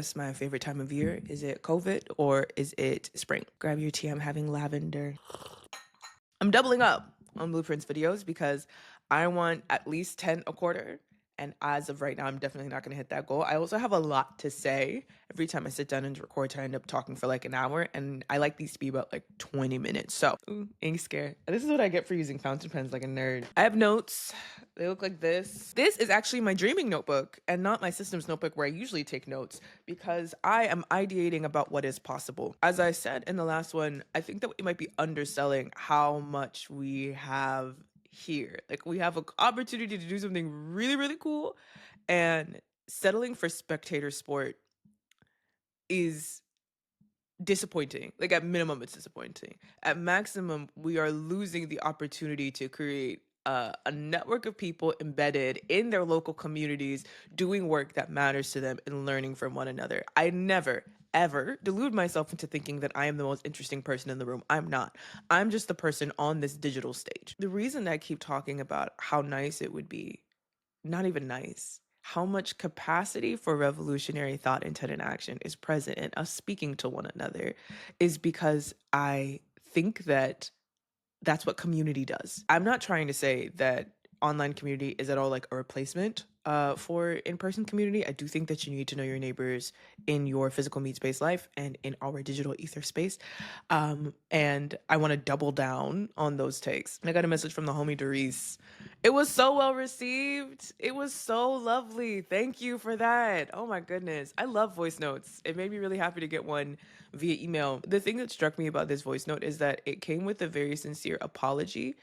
guess my favorite time of year? Is it COVID or is it spring? Grab your tea. I'm having lavender. I'm doubling up on Blueprints videos because I want at least 10 a quarter. And as of right now, I'm definitely not going to hit that goal. I also have a lot to say. Every time I sit down and record, I end up talking for like an hour. And I like these to be about like 20 minutes. So, ain't scared. This is what I get for using fountain pens like a nerd. I have notes. They look like this. This is actually my dreaming notebook and not my systems notebook where I usually take notes because I am ideating about what is possible. As I said in the last one, I think that we might be underselling how much we have here. Like we have an opportunity to do something really, really cool, and settling for spectator sport is disappointing. Like at minimum, it's disappointing. At maximum, we are losing the opportunity to create a network of people embedded in their local communities doing work that matters to them and learning from one another. I never, ever delude myself into thinking that I am the most interesting person in the room. I'm not. I'm just the person on this digital stage. The reason I keep talking about how nice it would be, not even nice, how much capacity for revolutionary thought, intent, and action is present in us speaking to one another is because I think that that's what community does. I'm not trying to say that online community is at all like a replacement for in-person community. I do think that you need to know your neighbors in your physical meat-based life and in our digital ether space. And I want to double down on those takes. I got a message from the homie Doris. It was so well received. It was so lovely. Thank you for that. Oh my goodness. I love voice notes. It made me really happy to get one via email. The thing that struck me about this voice note is that it came with a very sincere apology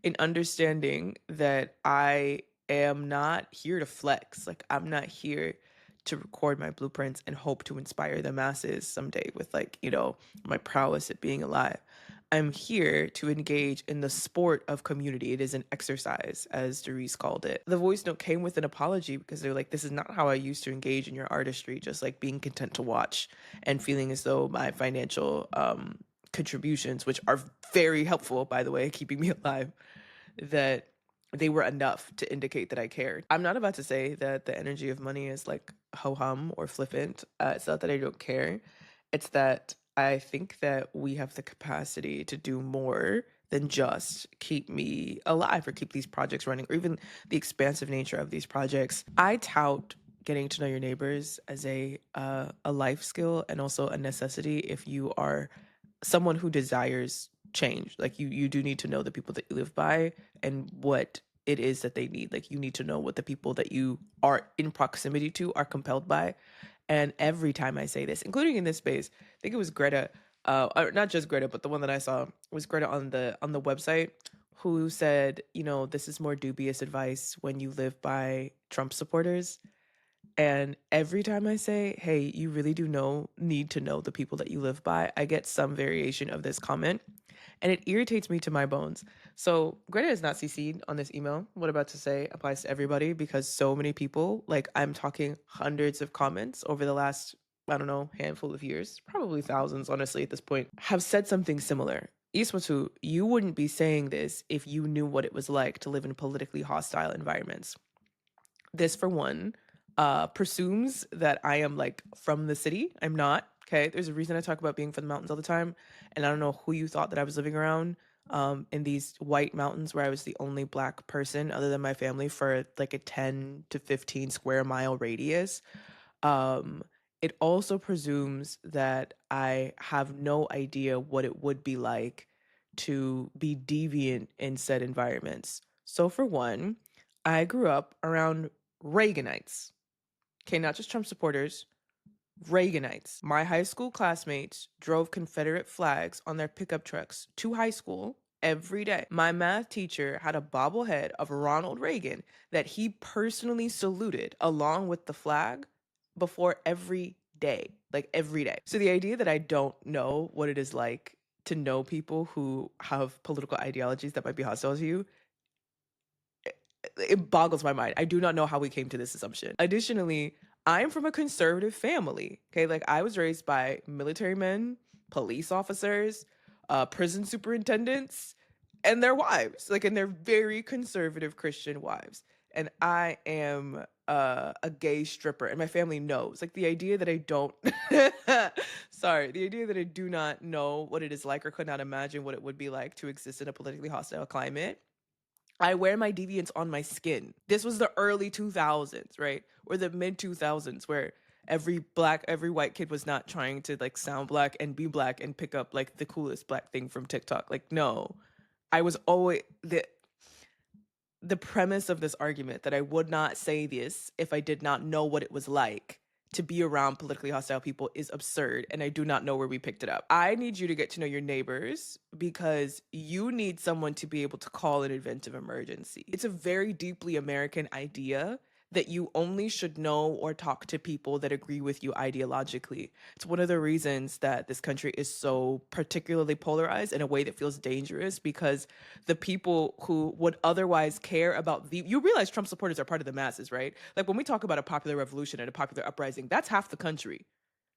in understanding that I am not here to flex. Like, I'm not here to record my blueprints and hope to inspire the masses someday with, like, my prowess at being alive. I'm here to engage in the sport of community. It is an exercise, as Doris called it. The voice note came with an apology because they're like, this is not how I used to engage in your artistry, just like being content to watch and feeling as though my financial contributions, which are very helpful, by the way, keeping me alive, that they were enough to indicate that I cared. I'm not about to say that the energy of money is like ho-hum or flippant. It's not that I don't care. It's that I think that we have the capacity to do more than just keep me alive or keep these projects running, or even the expansive nature of these projects. I tout getting to know your neighbors as a life skill and also a necessity if you are someone who desires change. Like you do need to know the people that you live by and what it is that they need. Like you need to know what the people that you are in proximity to are compelled by. And every time I say this, including in this space, I think it was Greta, or not just Greta, but the one that I saw was Greta on the website, who said, this is more dubious advice when you live by Trump supporters. And every time I say, hey, you really do need to know the people that you live by, I get some variation of this comment. And it irritates me to my bones. So Greta is not CC'd on this email. What I'm about to say applies to everybody because so many people, like I'm talking hundreds of comments over the last, I don't know, handful of years, probably thousands, honestly, at this point, have said something similar. Iswatu, you wouldn't be saying this if you knew what it was like to live in politically hostile environments. This, for one, presumes that I am like from the city. I'm not. Okay. There's a reason I talk about being from the mountains all the time. And I don't know who you thought that I was living around in these white mountains where I was the only Black person other than my family for like a 10 to 15 square mile radius. It also presumes that I have no idea what it would be like to be deviant in said environments. So, for one, I grew up around Reaganites. Okay, not just Trump supporters, Reaganites. My high school classmates drove Confederate flags on their pickup trucks to high school every day. My math teacher had a bobblehead of Ronald Reagan that he personally saluted along with the flag before every day, like every day. So the idea that I don't know what it is like to know people who have political ideologies that might be hostile to you, it boggles my mind. I do not know how we came to this assumption. Additionally, I'm from a conservative family. Okay, like I was raised by military men, police officers, prison superintendents, and their wives, like, and they're very conservative Christian wives. and I am a gay stripper, and my family knows. Like the idea that I don't, sorry, the idea that I do not know what it is like or could not imagine what it would be like to exist in a politically hostile climate. I wear my deviance on my skin. This was the early 2000s, right? Or the mid 2000s, where every white kid was not trying to like sound black and be black and pick up like the coolest black thing from TikTok. Like, no, I was always the premise of this argument that I would not say this if I did not know what it was like to be around politically hostile people is absurd, and I do not know where we picked it up. I need you to get to know your neighbors because you need someone to be able to call an event of emergency. It's a very deeply American idea that you only should know or talk to people that agree with you ideologically. It's one of the reasons that this country is so particularly polarized in a way that feels dangerous, because the people who would otherwise care about you realize Trump supporters are part of the masses, right? Like when we talk about a popular revolution and a popular uprising, that's half the country,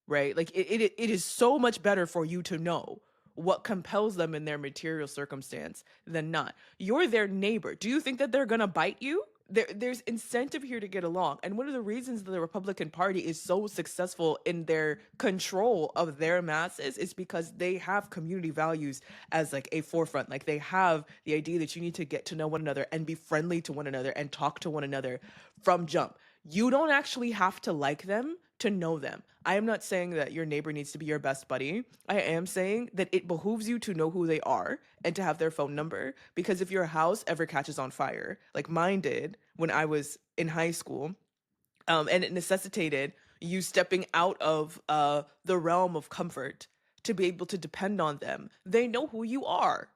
right? Like it is so much better for you to know what compels them in their material circumstance than not. You're their neighbor. Do you think that they're gonna bite you? There's incentive here to get along. And one of the reasons that the Republican Party is so successful in their control of their masses is because they have community values as like a forefront. Like they have the idea that you need to get to know one another and be friendly to one another and talk to one another from jump. You don't actually have to like them to know them. I am not saying that your neighbor needs to be your best buddy. I am saying that it behooves you to know who they are and to have their phone number, because if your house ever catches on fire, like mine did when I was in high school, and it necessitated you stepping out of the realm of comfort to be able to depend on them, they know who you are.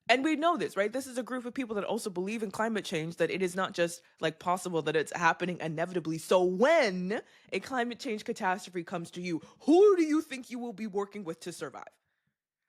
And we know this, right? This is a group of people that also believe in climate change, that it is not just like possible, that it's happening inevitably. So when a climate change catastrophe comes to you, who do you think you will be working with to survive?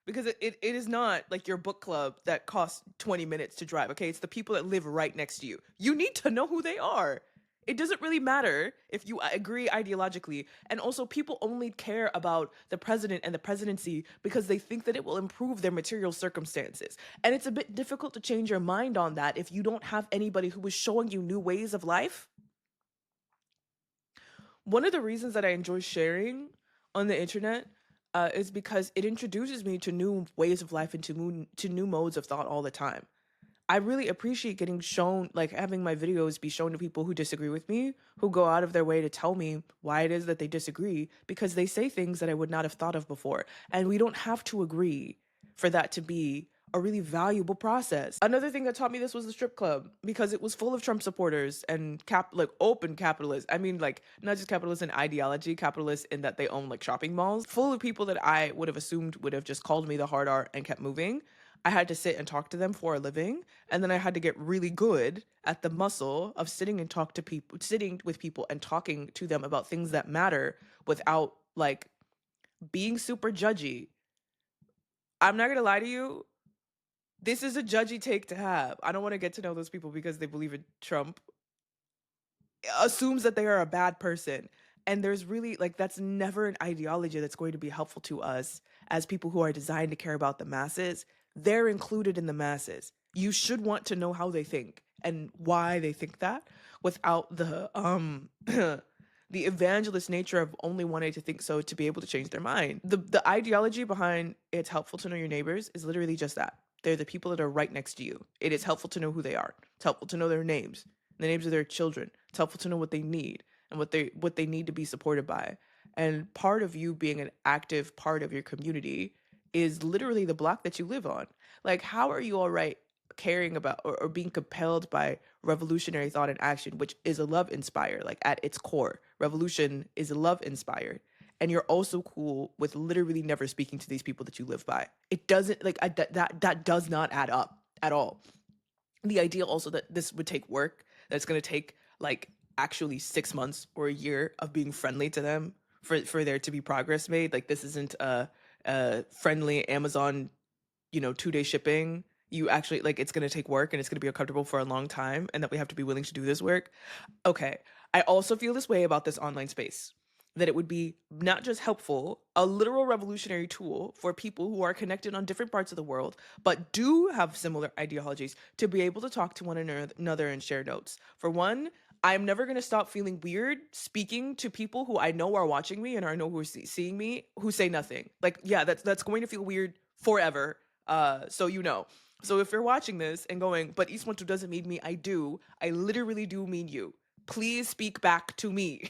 Because it is not like your book club that costs 20 minutes to drive, okay? It's the people that live right next to you. You need to know who they are. It doesn't really matter if you agree ideologically. And also, people only care about the president and the presidency because they think that it will improve their material circumstances. And it's a bit difficult to change your mind on that if you don't have anybody who is showing you new ways of life. One of the reasons that I enjoy sharing on the internet is because it introduces me to new ways of life and to new modes of thought all the time. I really appreciate getting shown, like having my videos be shown to people who disagree with me, who go out of their way to tell me why it is that they disagree, because they say things that I would not have thought of before. And we don't have to agree for that to be a really valuable process. Another thing that taught me this was the strip club, because it was full of Trump supporters and like open capitalists. I mean, like not just capitalists in ideology, capitalists in that they own like shopping malls, full of people that I would have assumed would have just called me the hard R and kept moving. I had to sit and talk to them for a living, and then I had to get really good at the muscle of sitting with people and talking to them about things that matter without like being super judgy. I'm not gonna lie to you, this is a judgy take to have. I don't want to get to know those people because they believe in Trump, assumes that they are a bad person. And there's really like that's never an ideology that's going to be helpful to us as people who are designed to care about the masses. They're included in the masses. You should want to know how they think and why they think that without the the evangelist nature of only wanting to think so to be able to change their mind. The ideology behind it's helpful to know your neighbors is literally just that. They're the people that are right next to you. It is helpful to know who they are. It's helpful to know their names, the names of their children. It's helpful to know what they need and what they need to be supported by. And part of you being an active part of your community is literally the block that you live on. Like, how are you all right caring about or being compelled by revolutionary thought and action, which is a love inspired, like at its core, revolution is a love inspired. And you're also cool with literally never speaking to these people that you live by. It doesn't like that does not add up at all. The idea also that this would take work, that it's going to take like actually 6 months or a year of being friendly to them for there to be progress made. Like this isn't a friendly Amazon, 2-day shipping. You actually like it's going to take work and it's going to be uncomfortable for a long time, and that we have to be willing to do this work. Okay. I also feel this way about this online space. that it would be not just helpful, a literal revolutionary tool for people who are connected on different parts of the world, but do have similar ideologies to be able to talk to one another and share notes. For one, I'm never going to stop feeling weird speaking to people who I know are watching me and I know who are seeing me who say nothing. Like, yeah, that's going to feel weird forever. So you know. So if you're watching this and going, but Iswantu doesn't mean me, I do. I literally do mean you. Please speak back to me.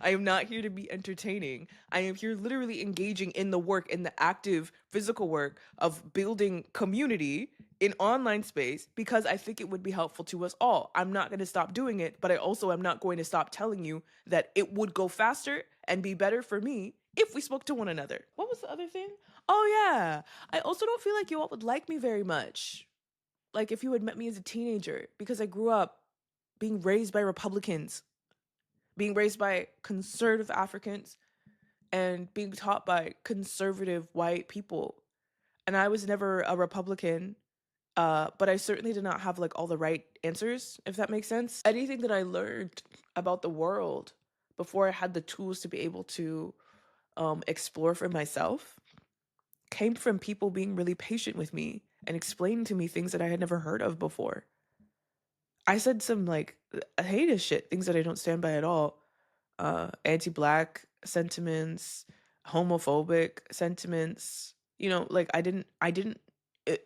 I am not here to be entertaining. I am here literally engaging in the work, in the active physical work of building community in online space because I think it would be helpful to us all. I'm not going to stop doing it, but I also am not going to stop telling you that it would go faster and be better for me if we spoke to one another. What was the other thing? Oh, yeah. I also don't feel like you all would like me very much. Like if you had met me as a teenager, because I grew up being raised by Republicans, being raised by conservative Africans, and being taught by conservative white people. And I was never a Republican, but I certainly did not have like all the right answers, if that makes sense. Anything that I learned about the world before I had the tools to be able to explore for myself came from people being really patient with me and explaining to me things that I had never heard of before. I said some like heinous shit, things that I don't stand by at all. Anti-black sentiments, homophobic sentiments. You know, like I didn't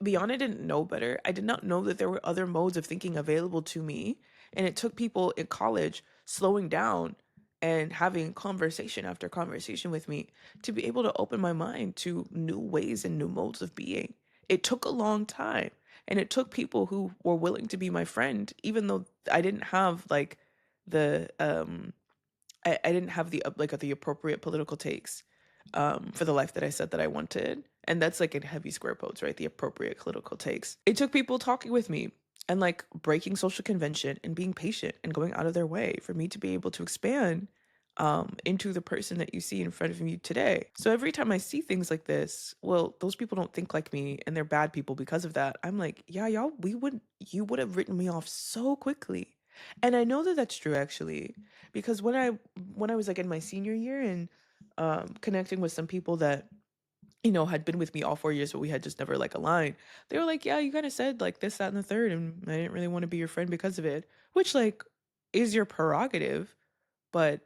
beyond I didn't know better. I did not know that there were other modes of thinking available to me, and it took people in college slowing down and having conversation after conversation with me to be able to open my mind to new ways and new modes of being. It took a long time, and it took people who were willing to be my friend even though I didn't have like the I didn't have the like the appropriate political takes for the life that I said that I wanted. And that's like in heavy square quotes, right? The appropriate political takes. It took people talking with me and like breaking social convention and being patient and going out of their way for me to be able to expand into the person that you see in front of you today. So every time I see things like this, well, those people don't think like me and they're bad people because of that. I'm like, yeah, y'all, you would have written me off so quickly. And I know that that's true actually, because when I was like in my senior year and connecting with some people that had been with me all 4 years, but we had just never like aligned. They were like, "Yeah, you kind of said like this, that, and the third, and I didn't really want to be your friend because of it," which like is your prerogative, but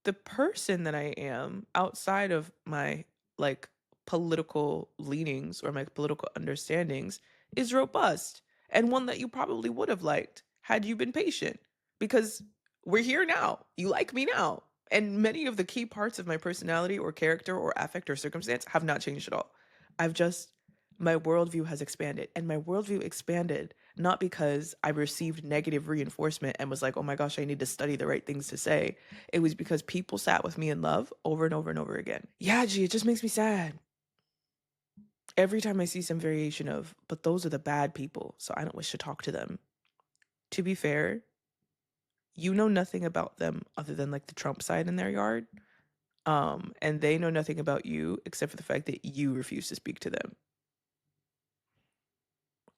the person that I am outside of my like political leanings or my political understandings is robust and one that you probably would have liked had you been patient because we're here now. You like me now. And many of the key parts of my personality or character or affect or circumstance have not changed at all. I've just, my worldview has expanded. And my worldview expanded not because I received negative reinforcement and was like, oh my gosh, I need to study the right things to say. It was because people sat with me in love over and over and over again. Yeah, gee, it just makes me sad. Every time I see some variation of, but those are the bad people, so I don't wish to talk to them. To be fair, you know nothing about them other than like the Trump side in their yard. And they know nothing about you except for the fact that you refuse to speak to them.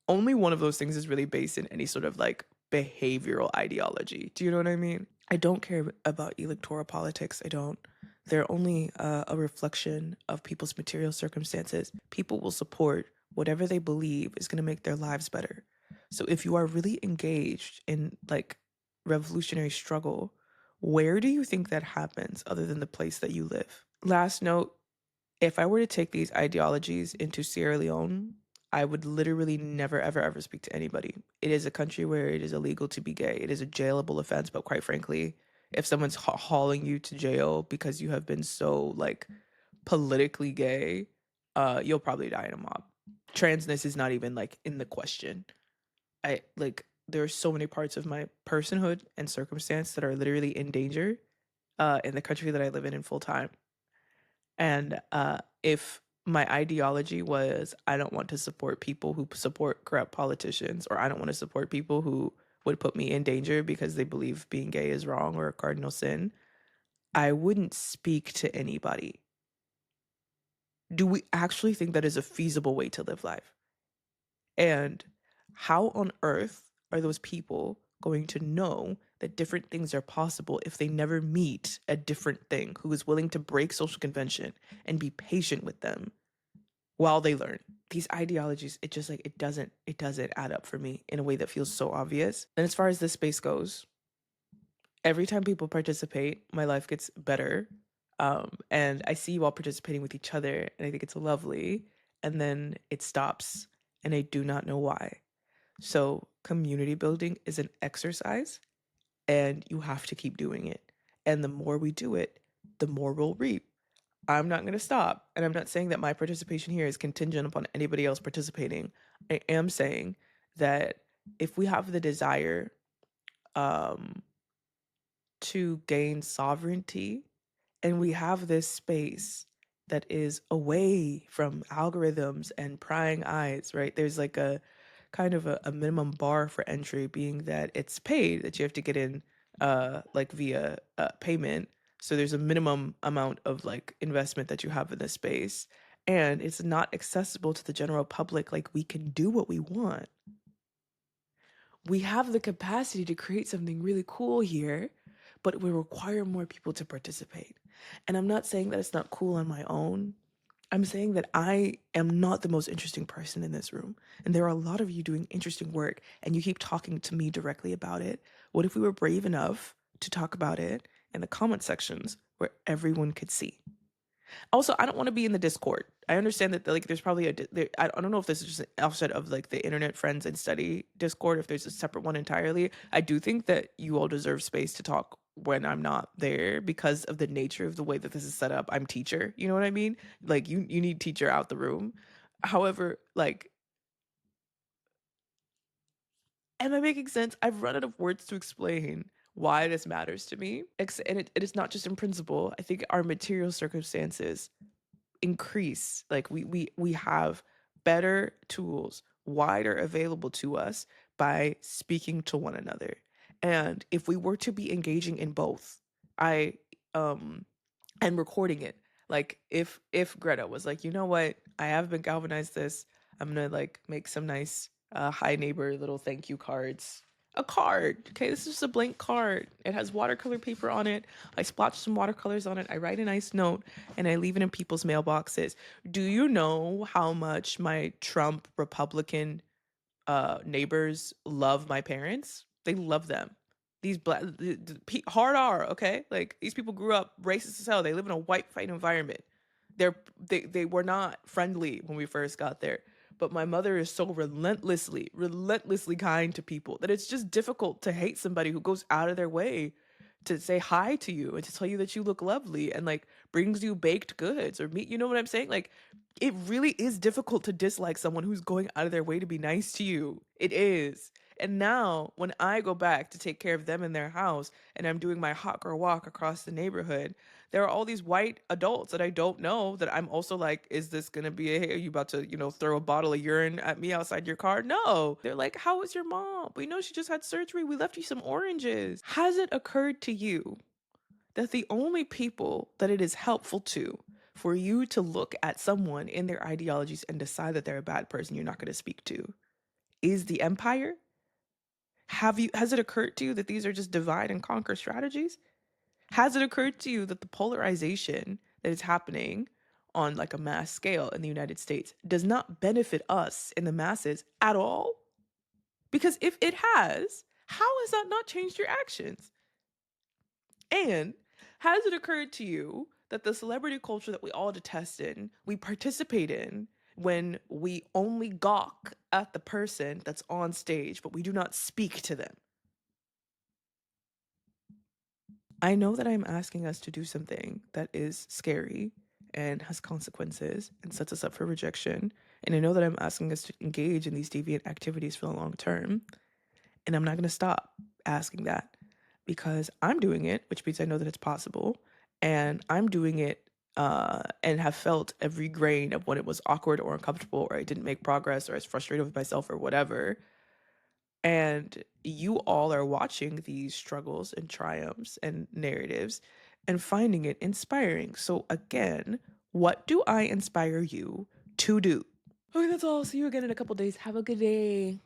Only one of those things is really based in any sort of like behavioral ideology. Do you know what I mean? I don't care about electoral politics. I don't. They're only a reflection of people's material circumstances. People will support whatever they believe is going to make their lives better. So if you are really engaged in like revolutionary struggle, where do you think that happens other than the place that you live? Last note, if I were to take these ideologies into Sierra Leone, I would literally never, ever, ever speak to anybody. It is a country where it is illegal to be gay. It is a jailable offense, but quite frankly, if someone's hauling you to jail because you have been so like politically gay, you'll probably die in a mob. Transness is not even like in the question. I like there are so many parts of my personhood and circumstance that are literally in danger in the country that I live in full time. And if my ideology was I don't want to support people who support corrupt politicians, or I don't want to support people who would put me in danger because they believe being gay is wrong or a cardinal sin, I wouldn't speak to anybody. Do we actually think that is a feasible way to live life? And how on earth are those people going to know that different things are possible if they never meet a different thing who is willing to break social convention and be patient with them while they learn. These ideologies, it just like it doesn't add up for me in a way that feels so obvious. And as far as this space goes, every time people participate, my life gets better. And I see you all participating with each other, and I think it's lovely. And then it stops, and I do not know why. So, community building is an exercise, and you have to keep doing it. And the more we do it, the more we'll reap. I'm not going to stop. And I'm not saying that my participation here is contingent upon anybody else participating. I am saying that if we have the desire um, to gain sovereignty and we have this space that is away from algorithms and prying eyes, right? There's like a kind of a minimum bar for entry being that it's paid, that you have to get in like via payment. So there's a minimum amount of like investment that you have in this space, and it's not accessible to the general public. Like, we can do what we want. We have the capacity to create something really cool here, but we require more people to participate. And I'm not saying that it's not cool on my own. I'm saying that I am not the most interesting person in this room. And there are a lot of you doing interesting work, and you keep talking to me directly about it. What if we were brave enough to talk about it in the comment sections where everyone could see? Also, I don't want to be in the Discord. I understand that like there's probably I don't know if this is just an offset of like the internet friends and study Discord, if there's a separate one entirely. I do think that you all deserve space to talk when I'm not there because of the nature of the way that this is set up. I'm teacher, you know what I mean? Like you need teacher out the room. However, like, am I making sense? I've run out of words to explain why this matters to me. And it is not just in principle. I think our material circumstances increase, like we have better tools wider available to us by speaking to one another. And if we were to be engaging in both, I um and recording it, like if Greta was like, you know what, I have been galvanized this, I'm gonna like make some nice hi neighbor little thank you cards. A card, okay, this is just a blank card, it has watercolor paper on it, I splotch some watercolors on it, I write a nice note, and I leave it in people's mailboxes. Do you know how much my Trump Republican neighbors love my parents? They love them. These black hard R, okay? Like, these people grew up racist as hell. They live in a white fight environment. They were not friendly when we first got there. But my mother is so relentlessly kind to people that it's just difficult to hate somebody who goes out of their way to say hi to you and to tell you that you look lovely and like brings you baked goods or meat. You know what I'm saying? Like, it really is difficult to dislike someone who's going out of their way to be nice to you. It is. And now, when I go back to take care of them in their house and I'm doing my hot girl walk across the neighborhood, there are all these white adults that I don't know that I'm also like, is this gonna be hey, are you about to, throw a bottle of urine at me outside your car? No. They're like, how is your mom? We know she just had surgery. We left you some oranges. Has it occurred to you that the only people that it is helpful to for you to look at someone in their ideologies and decide that they're a bad person you're not going to speak to is the empire? Has it occurred to you that these are just divide and conquer strategies? Has it occurred to you that the polarization that is happening on like a mass scale in the United States does not benefit us in the masses at all? Because if it has, how has that not changed your actions? And has it occurred to you that the celebrity culture that we all detest in, we participate in when we only gawk at the person that's on stage, but we do not speak to them? I know that I'm asking us to do something that is scary and has consequences and sets us up for rejection. And I know that I'm asking us to engage in these deviant activities for the long term. And I'm not going to stop asking that because I'm doing it, which means I know that it's possible. And I'm doing it and have felt every grain of when it was awkward or uncomfortable or I didn't make progress or I was frustrated with myself or whatever. And you all are watching these struggles and triumphs and narratives and finding it inspiring. So, again, what do I inspire you to do? Okay, that's all. See you again in a couple days. Have a good day.